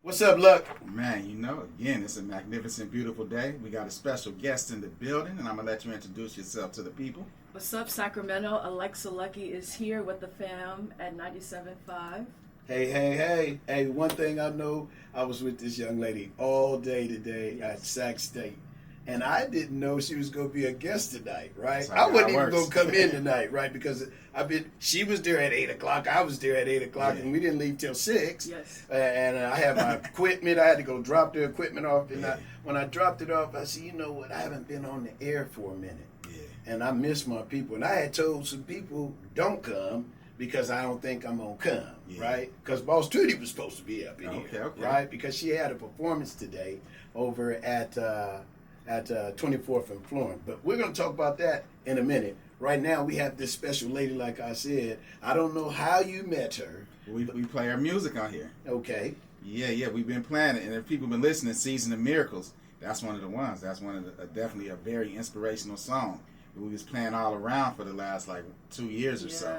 What's up, Luck? Man, again, it's a magnificent, beautiful day. We got a special guest in the building, and I'm going to let you introduce yourself to the people. What's up, Sacramento? Alexa Luckey is here with the fam at 97.5. Hey. Hey, one thing I know, I was with this young lady all day today at Sac State. And I didn't know she was going to be a guest tonight, right? I wasn't even going to come in tonight, right? Because she was there at 8 o'clock. I was there at 8 o'clock, and we didn't leave till 6. Yes. And I had my equipment. I had to go drop the equipment off. And when I dropped it off, I said, you know what? I haven't been on the air for a minute. Yeah. And I miss my people. And I had told some people, don't come because I don't think I'm going to come, right? Because Boss Trudy was supposed to be up in here, right? Because she had a performance today over at 24th and Florence. But we're going to talk about that in a minute. Right now, we have this special lady, like I said. I don't know how you met her. We play our music on here. Okay. Yeah, we've been playing it. And if people have been listening, Season of Miracles, that's one of the ones. That's one of the, definitely a very inspirational song. We was playing all around for the last 2 years or so.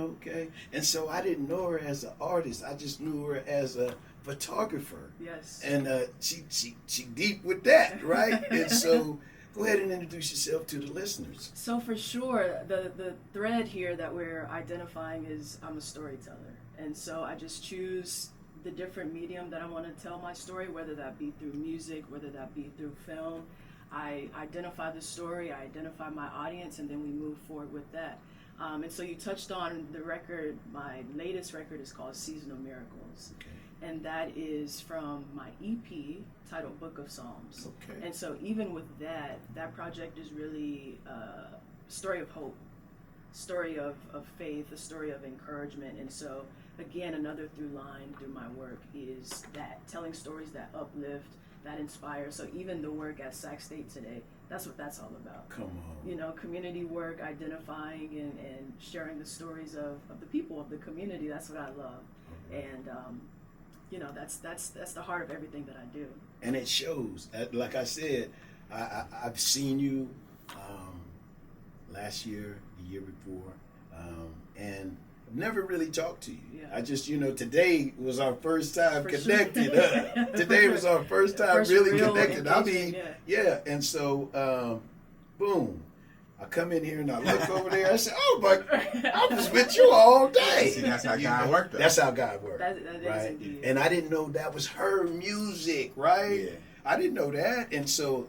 Okay. And so I didn't know her as an artist. I just knew her as a photographer. Yes. And she deep with that, right? And so go ahead and introduce yourself to the listeners. So for sure, the thread here that we're identifying is I'm a storyteller. And so I just choose the different medium that I want to tell my story, whether that be through music, whether that be through film. I identify the story, I identify my audience, and then we move forward with that. And so you touched on the record. My latest record is called Season of Miracles. Okay. And that is from my EP titled Book of Psalms. Okay. And so even with that project is really a story of hope, story of faith, a story of encouragement. And so again, another through line through my work is that telling stories that uplift, that inspire. So even the work at Sac State today, that's what that's all about. Come on. Community work, identifying and sharing the stories of the people of the community. That's what I love. And that's the heart of everything that I do. And it shows. Like I said, I've seen you last year, the year before, and I've never really talked to you. Yeah. I just, today was our first time For connected. sure. Today was our first time First really real connected. I mean, yeah. And so, boom. I come in here and I look over there. I said, "Oh, but I was with you all day." See, that's how God worked. That's how God worked. That is right? indeed. And I didn't know that was her music, right? Yeah. I didn't know that, and so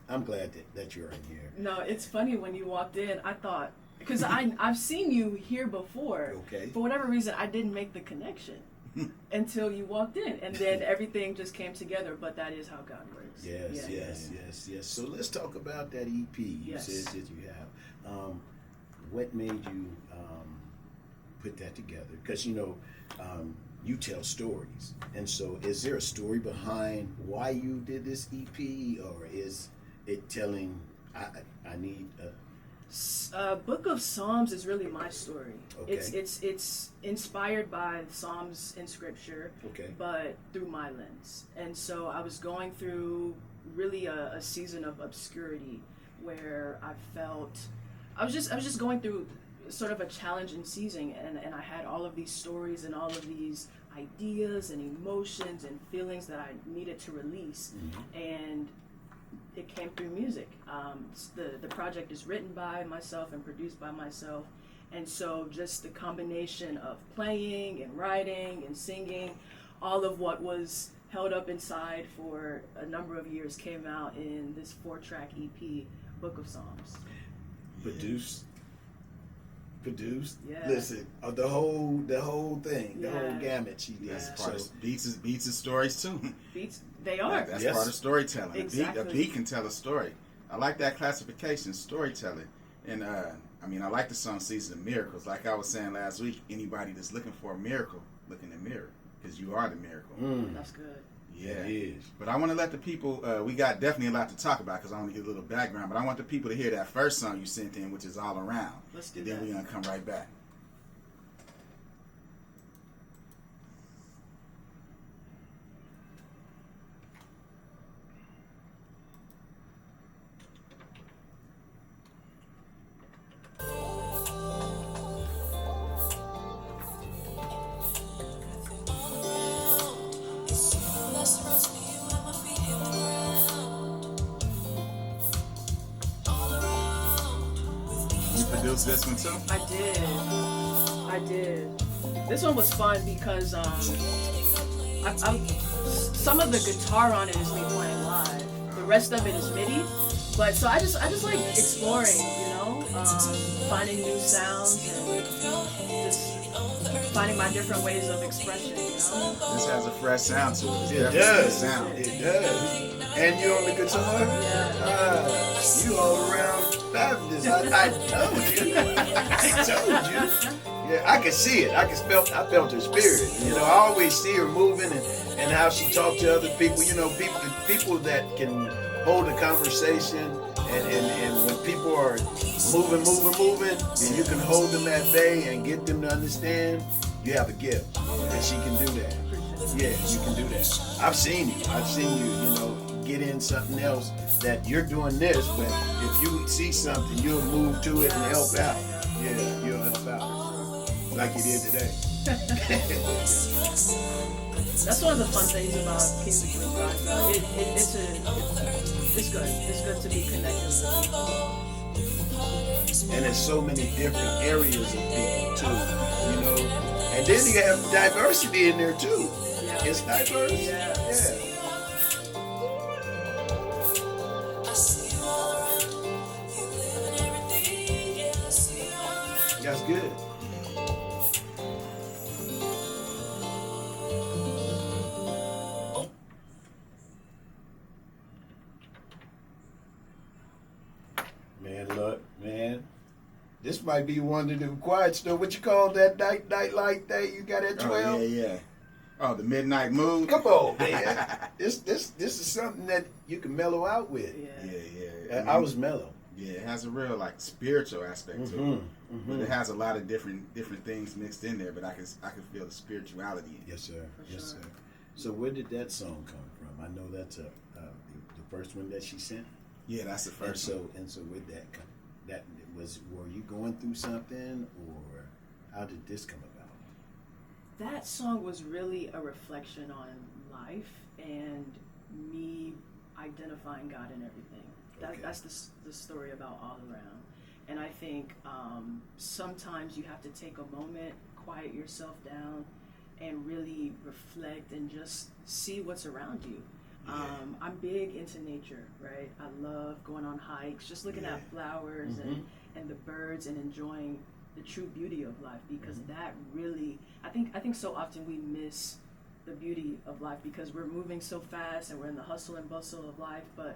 I'm glad that you're in here. No, it's funny when you walked in. I thought because I've seen you here before. Okay. For whatever reason, I didn't make the connection until you walked in, and then everything just came together. But that is how God works. Yes. So let's talk about that EP. You said that you have. What made you put that together? Because you tell stories, and so is there a story behind why you did this EP, or is it telling I need a Book of Psalms is really my story. Okay. It's inspired by Psalms in Scripture, Okay. but through my lens. And so I was going through really a season of obscurity where I felt I was just going through sort of a challenging season, and I had all of these stories and all of these ideas and emotions and feelings that I needed to release, and it came through music. The project is written by myself and produced by myself, and so just the combination of playing and writing and singing, all of what was held up inside for a number of years came out in this 4-track EP, Book of Psalms. Produced. Yeah. Listen, the whole thing, the Yeah. whole gamut she did. That's part of beats is stories too. Beats, they are. That's Yes. part of storytelling. Exactly. A beat can tell a story. I like that classification, storytelling. And I like the song Season of Miracles. Like I was saying last week, anybody that's looking for a miracle, look in the mirror, because you are the miracle. That's good. Yeah. It is. But I want to let the people, we got definitely a lot to talk about because I want to give a little background, but I want the people to hear that first song you sent in, which is All Around. Let's do and that. then we're going to come right back. chose this one too? I did. This one was fun because some of the guitar on it is me playing live. The rest of it is MIDI. But so I just like exploring, finding new sounds and just finding my different ways of expression. This has a fresh sound to it. It does. It does. And you on the guitar? Yeah. You all around fabulous. I told you. I told you. Yeah, I could see it. I felt her spirit. I always see her moving and how she talks to other people. People that can hold a conversation and when people are moving, and you can hold them at bay and get them to understand, you have a gift. And she can do that. Yeah, you can do that. I've seen you, get in something else that you're doing this, but if you see something, you'll move to it and help out. Yeah, you'll help out. Like you did today. That's one of the fun things about Kings of Queens Rock. It's good. It's good to be connected with people. And there's so many different areas of people too, And then you have diversity in there too. Yeah. It's diverse. Yeah. That's good. Man, this might be one of the quiet stuff. What you call that night light that you got at 12? Oh, yeah. Oh, the midnight mood. Come on, man. This is something that you can mellow out with. Yeah. I was mellow. Yeah, it has a real spiritual aspect to it. Mm-hmm. But it has a lot of different things mixed in there. But I can feel the spirituality in it. Yes, sir. Yes, sir. So where did that song come from? I know that's the first one that she sent. Yeah, that's the first one. And so with that come. Were you going through something, or how did this come about? That song was really a reflection on life and me identifying God in everything. That's the story about All Around. And I think sometimes you have to take a moment, quiet yourself down, and really reflect and just see what's around you. Yeah. I'm big into nature, right? I love going on hikes, just looking at flowers and the birds and enjoying the true beauty of life, because that really, I think so often we miss the beauty of life because we're moving so fast and we're in the hustle and bustle of life, but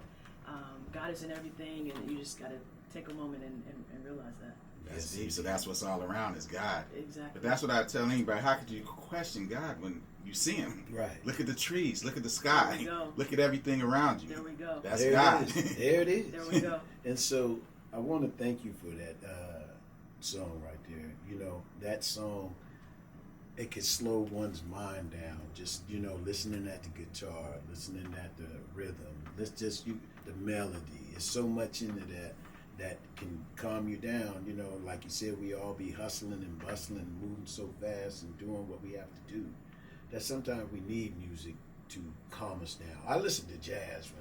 God is in everything, and you just got to take a moment and realize that. That's deep. So that's what's all around is God. Exactly. But that's what I tell anybody. How could you question God when you see Him? Right. Look at the trees. Look at the sky. There we go. Look at everything around you. There we go. That's there God. There it is. There we go. And so I want to thank you for that song right there. That song, it could slow one's mind down. Just, listening at the guitar, listening at the rhythm, the melody. There's so much into that can calm you down. Like you said, we all be hustling and bustling, moving so fast and doing what we have to do. That sometimes we need music to calm us down. I listen to jazz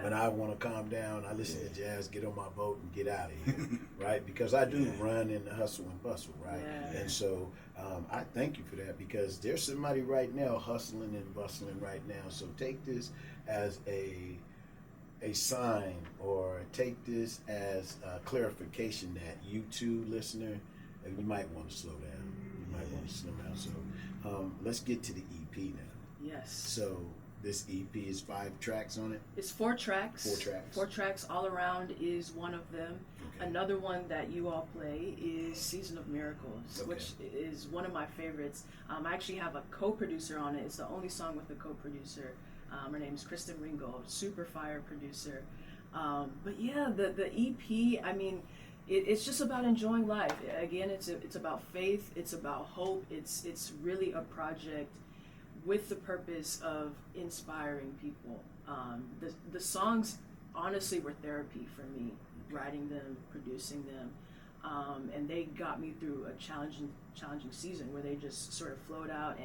when I want to calm down. I listen to jazz, get on my boat and get out of here, right? Because I do run in the hustle and bustle, right? Yeah. And so I thank you for that, because there's somebody right now hustling and bustling right now. So take this as a sign, or take this as a clarification that you too, listener, you might want to slow down. You might want to slow down. So let's get to the EP now. Yes. So this EP is 5 tracks on it? It's 4 tracks. 4 tracks. 4 tracks. All Around is one of them. Okay. Another one that you all play is Season of Miracles, which is one of my favorites. I actually have a co-producer on it. It's the only song with a co-producer. Her name is Kristen Ringgold, super fire producer. But yeah, the EP, I mean, it's just about enjoying life. Again, it's about faith. It's about hope. It's really a project with the purpose of inspiring people. The songs honestly were therapy for me, writing them, producing them, and they got me through a challenging season where they just sort of flowed out.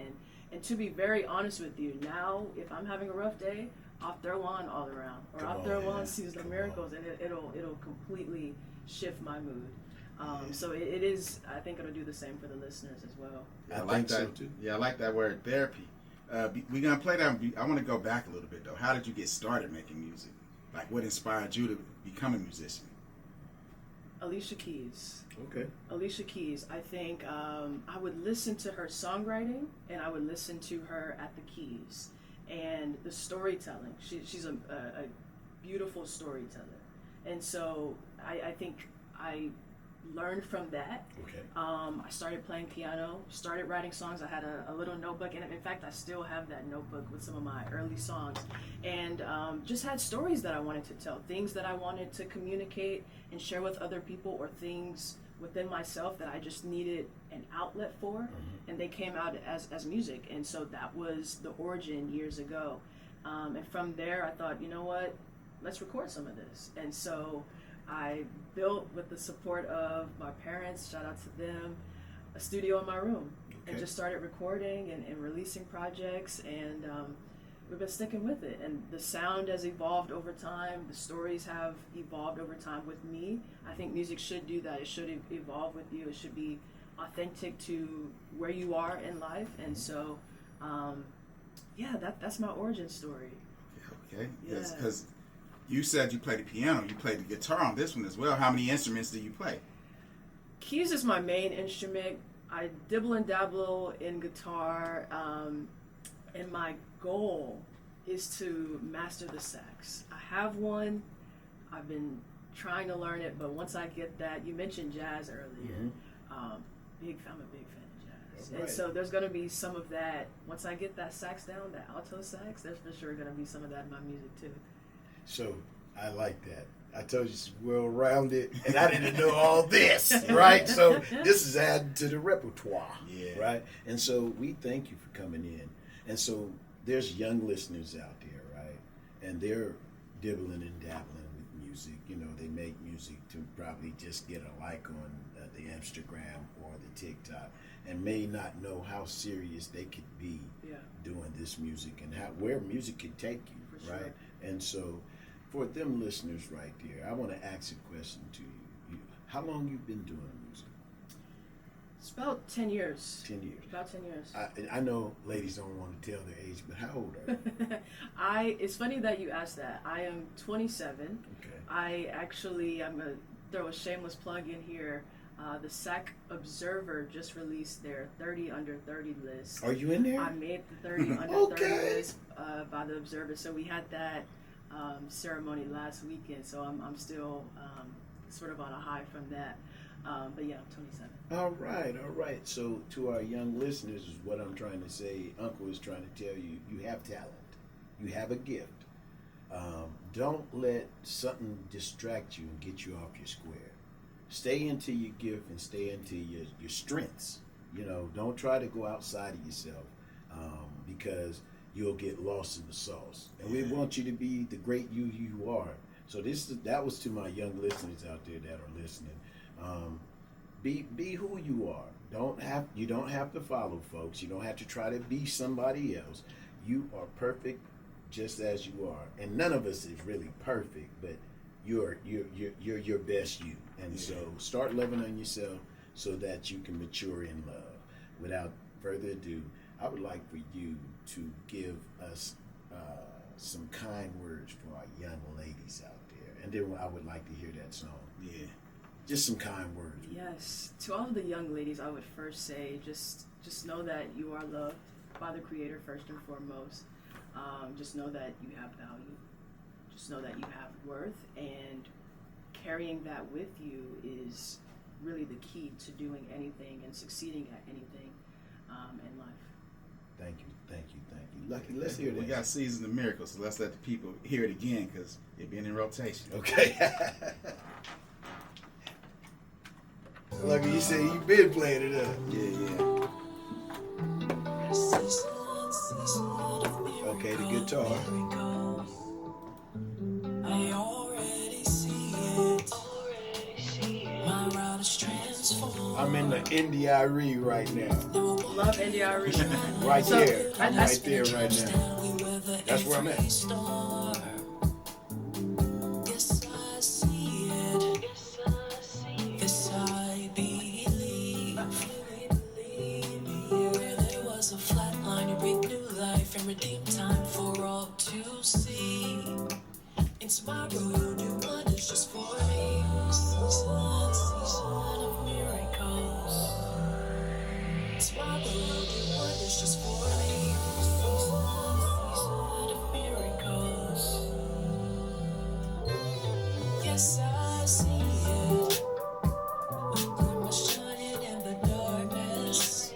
And to be very honest with you, now if I'm having a rough day, I'll throw on All Around, or I'll throw on Season of Miracles, and it'll completely shift my mood. So it is. I think it'll do the same for the listeners as well. I like that. So too. Yeah, I like that word, therapy. We're gonna play that. I want to go back a little bit though. How did you get started making music? Like, what inspired you to become a musician? Alicia Keys. Okay. Alicia Keys. I think I would listen to her songwriting, and I would listen to her at the keys, and the storytelling. She's a beautiful storyteller, and so I think I learned from that. Okay. I started playing piano, started writing songs. I had a little notebook, and in fact, I still have that notebook with some of my early songs, and just had stories that I wanted to tell, things that I wanted to communicate and share with other people, or things within myself that I just needed an outlet for, and they came out as music. And so that was the origin years ago. And from there, I thought, you know what, let's record some of this. And so I built, with the support of my parents, shout out to them, a studio in my room, and just started recording and releasing projects, and we've been sticking with it. And the sound has evolved over time. The stories have evolved over time with me. I think music should do that. It should evolve with you. It should be authentic to where you are in life. And so, that's my origin story. Okay. Yeah. Because you said you played the piano, you played the guitar on this one as well. How many instruments do you play? Keys is my main instrument. I dibble and dabble in guitar, and my goal is to master the sax. I have one. I've been trying to learn it, but once I get that, you mentioned jazz earlier. I'm a big fan of jazz. Right. And so there's going to be some of that. Once I get that sax down, that alto sax, there's for sure going to be some of that in my music too. So I like that. I told you it's well-rounded, and I didn't know all this, right? So this is added to the repertoire, right? And so we thank you for coming in. And so there's young listeners out there, right? And they're dibbling and dabbling with music. You know, they make music to probably just get a like on the Instagram or the TikTok, and may not know how serious they could be doing this music, and where music could take you, For right? sure. And so for them listeners right there, I want to ask a question to you. How long you been doing music? It's about 10 years. 10 years. About 10 years. I know ladies don't want to tell their age, but how old are you? It's funny that you asked that. I am 27. Okay. I'm going to throw a shameless plug in here. The SAC Observer just released their 30 under 30 list. Are you in there? I made the 30 under 30 list by the Observer. So we had that ceremony last weekend. So I'm still sort of on a high from that. But yeah, I'm 27. All right. So to our young listeners, is what I'm trying to say. Uncle is trying to tell you, you have talent. You have a gift. Don't let something distract you and get you off your square. Stay into your gift and stay into your strengths. You know, don't try to go outside of yourself because you'll get lost in the sauce. And we want you to be the great you are. So that was to my young listeners out there that are listening. Be who you are. You don't have to follow folks. You don't have to try to be somebody else. You are perfect just as you are. And none of us is really perfect, but you're your best you. And so start loving on yourself so that you can mature in love. Without further ado, I would like for you to give us some kind words for our young ladies out there. And then I would like to hear that song. Yeah. Just some kind words. Yes. To all of the young ladies, I would first say just know that you are loved by the Creator first and foremost. Just know that you have value. Just know that you have worth, and carrying that with you is really the key to doing anything and succeeding at anything in life. Thank you. Lucky, let's hear that. We got Season of Miracles, so let's let the people hear it again because it's been in rotation. Okay. Lucky, you say you've been playing it up. Yeah. Okay, the guitar. I already see it. My route is transformed. I'm in the NDIRE right now. Love NDR. Right So, there. I'm I- right there right now. That's where I'm at. Yes, I see it. This I shine for all to see. And tomorrow you'll do wonders just for me. One season of miracles. Tomorrow you'll do wonders just for me. One season of miracles. Yes, I see it. A glimmer shining in the darkness.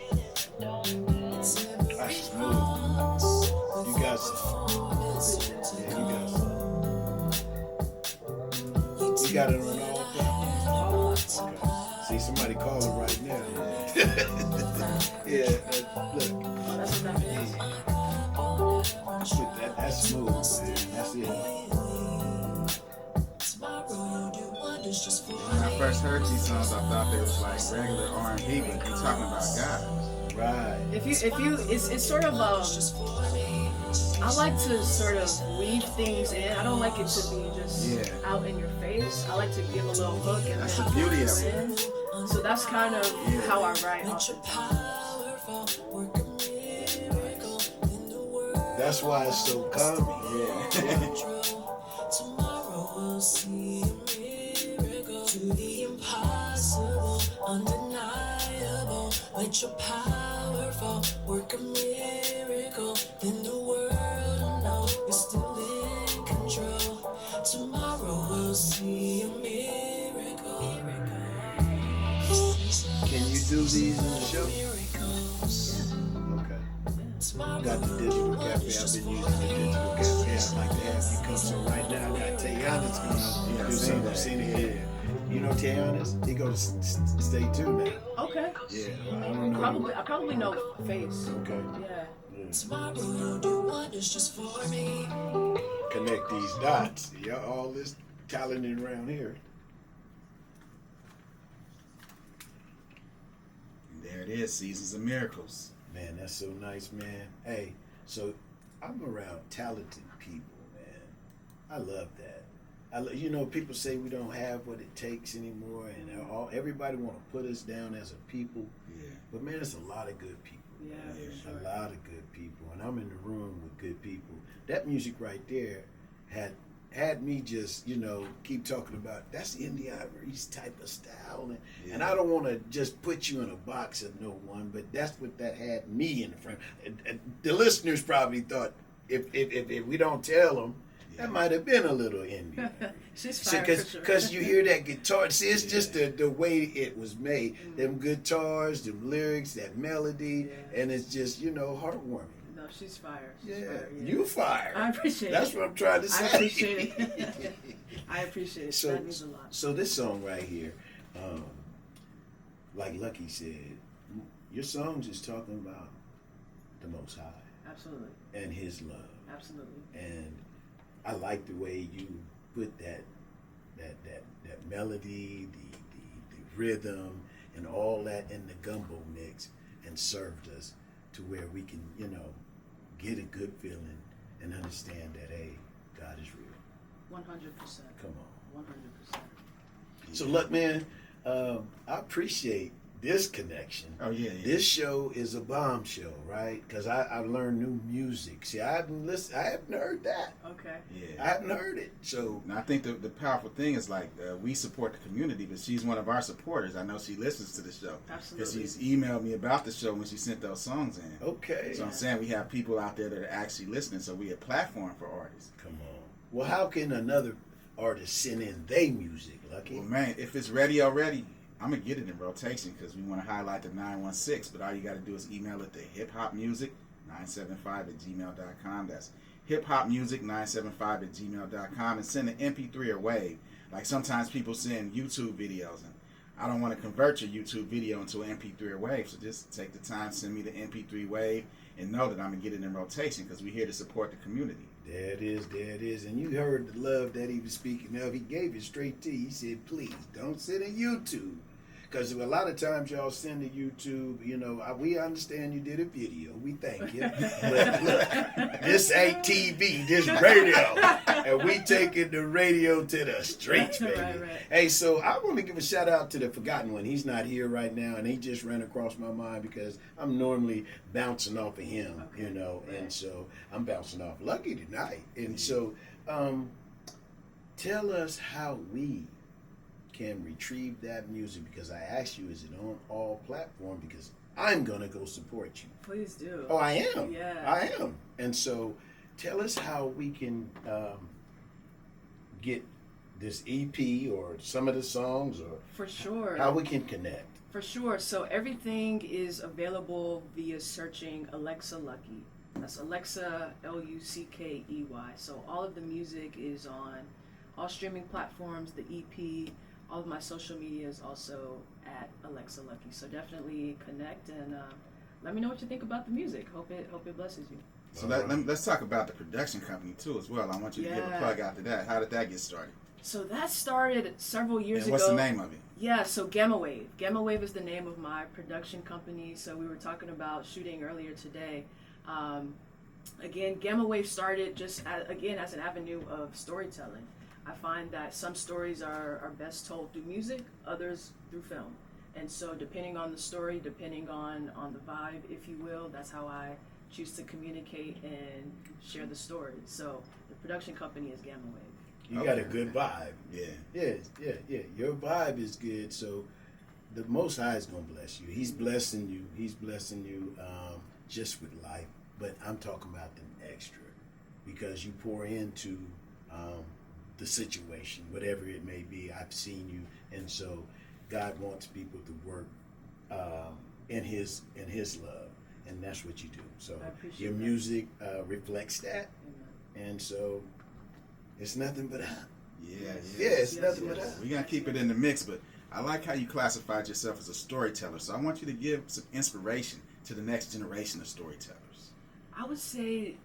It's every promise. You got some. Yeah, you got some. You got it on all platforms. Okay. See, somebody calling right now. Yeah, look. That's what that is. That's smooth, man. That's it. When I first heard these songs, I thought they was like regular R&B, but you're talking about God. Right. It's sort of I like to sort of weave things in. I don't like it to be just out in your face. I like to give a little hook and That's then the beauty of in. it. So that's kind of how I write That's why it's so calming. Yeah. Tomorrow we'll see a miracle. To the impossible, undeniable. Let your power fall, work a miracle. Then the world will know you're still in control. Tomorrow we'll see a miracle. Can you do these in the show? Okay. Got the digital cafe. I've been using the digital cafe. I'd like to have you come. So right now, I got Tayana's going to do something. I've seen it here. You know Tayana's? He goes to Stay Tuned now. Okay. Yeah. I don't know. I probably know Face. Okay. Yeah. Tomorrow you'll do wonders just for me. Connect these dots. Yeah, all this talent around here. And there it is, Seasons of Miracles. Man, that's so nice, man. Hey, so I'm around talented people, man. I love that. You know, people say we don't have what it takes anymore, and everybody want to put us down as a people. Yeah. But man, there's a lot of good people. Yeah, for sure. A lot of good people, and I'm in the room with good people. That music right there had me just, keep talking about that's Indie Ivory's type of style, and I don't want to just put you in a box of no one, but that's what that had me in the frame. And the listeners probably thought if we don't tell them, that might have been a little indie. She's fire for sure. Because you hear that guitar. See, it's just the way it was made. Them guitars, them lyrics, that melody, and it's just, heartwarming. No, she's fire. You fire. I appreciate it. That's what I'm trying to say. I appreciate it. I appreciate it. That means a lot. So this song right here, like Luckey said, your songs is talking about the Most High. Absolutely. And His love. Absolutely. And I like the way you put that melody, the rhythm, and all that in the gumbo mix, and served us to where we can, get a good feeling and understand that, hey, God is real. 100%. Come on. 100%. So look, man, I appreciate this connection. Oh, yeah. This show is a bomb show, right? Because I learned new music. See, I haven't heard that. Okay. Yeah. I haven't heard it. So and I think the powerful thing is like we support the community, but she's one of our supporters. I know she listens to the show. Absolutely. Because she's emailed me about the show when she sent those songs in. okay. So I'm saying we have people out there that are actually listening, so we a platform for artists. Come on. Well, how can another artist send in their music, Luckey? Well, man, if it's radio ready, I'm going to get it in rotation because we want to highlight the 916, but all you got to do is email it to hiphopmusic975@gmail.com. That's hiphopmusic975@gmail.com, and send an MP3 or WAV. Like sometimes people send YouTube videos, and I don't want to convert your YouTube video into an MP3 or WAV, so just take the time, send me the MP3 WAV, and know that I'm going to get it in rotation because we're here to support the community. There it is. And you heard the love that he was speaking of. He gave it straight to you. He said, please, don't send it YouTube. because a lot of times y'all send to YouTube, we understand you did a video. We thank you. But look, this ain't TV, this radio. And we taking the radio to the streets, baby. Right. Hey, so I want to give a shout out to the Forgotten One. He's not here right now, and he just ran across my mind because I'm normally bouncing off of him, and so I'm bouncing off Luckey tonight. And so tell us how we can retrieve that music, because I asked you, is it on all platforms? Because I'm going to go support you. Please do. Oh, I am. Yeah. I am. And so tell us how we can get this EP or some of the songs, or for sure, how we can connect. For sure. So everything is available via searching Alexa Luckey. That's Alexa Luckey. So all of the music is on all streaming platforms. The EP, all of my social media is also at Alexa Luckey. So definitely connect and let me know what you think about the music. Hope it blesses you. So let's talk about the production company too as well. I want you to give a plug after that. How did that get started? So that started several years ago. What's the name of it? Yeah, so Gamma Wave. Gamma Wave is the name of my production company. So we were talking about shooting earlier today. Again, Gamma Wave started just as an avenue of storytelling. I find that some stories are best told through music, others through film. And so depending on the story, depending on the vibe, if you will, that's how I choose to communicate and share the story. So the production company is Gamma Wave. You got a good vibe. Yeah. Yeah. Your vibe is good, so the Most High is going to bless you. He's blessing you. He's blessing you just with life. But I'm talking about them extra, because you pour into the situation, whatever it may be. I've seen you, and so God wants people to work in His love, and that's what you do. So your music reflects that, and so it's nothing but up. It's nothing but up. We're gonna keep it in the mix, but I like how you classified yourself as a storyteller. So I want you to give some inspiration to the next generation of storytellers. I would say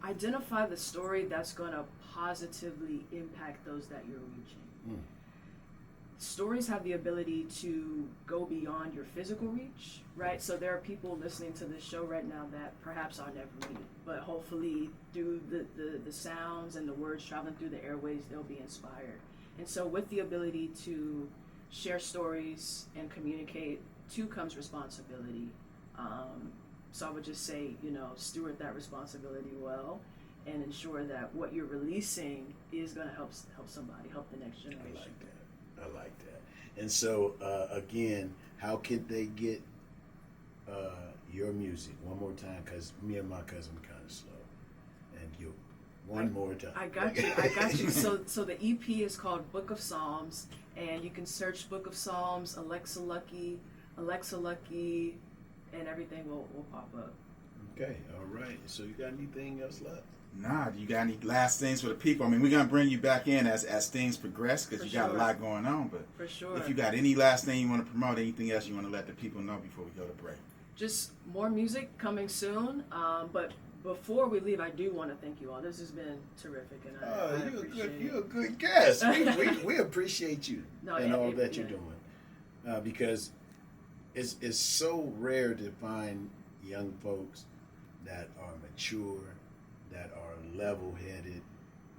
identify the story that's going to positively impact those that you're reaching. Stories have the ability to go beyond your physical reach, right? So there are people listening to this show right now that perhaps I'll never meet, but hopefully through the sounds and the words traveling through the airways, they'll be inspired. And so with the ability to share stories and communicate, too comes responsibility. So I would just say, steward that responsibility well, and ensure that what you're releasing is going to help somebody, help the next generation. I like that. And so, again, how can they get your music? One more time, because me and my cousin are kind of slow. And you, one more time. I got you. So the EP is called Book of Psalms, and you can search Book of Psalms, Alexa Luckey, and everything will pop up. Okay, all right. So you got anything else left? Nah, do you got any last things for the people? I mean, we're going to bring you back in as things progress, because you got a lot going on. But for sure, if you got any last thing you want to promote, anything else you want to let the people know before we go to break? Just more music coming soon. But before we leave, I do want to thank you all. This has been terrific, and you're a good guest. we appreciate you and all that you're doing, because it's so rare to find young folks that are mature, that are level-headed,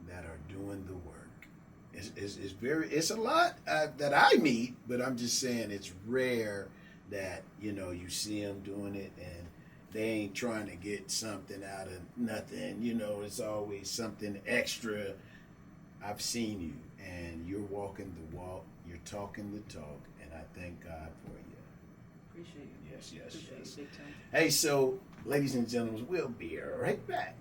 that are doing the work. It's a lot that I meet, but I'm just saying it's rare that you see them doing it and they ain't trying to get something out of nothing. It's always something extra. I've seen you, and you're walking the walk, you're talking the talk, and I thank God for you. Appreciate you. Yes. Appreciate you big time. Hey, so ladies and gentlemen, we'll be right back.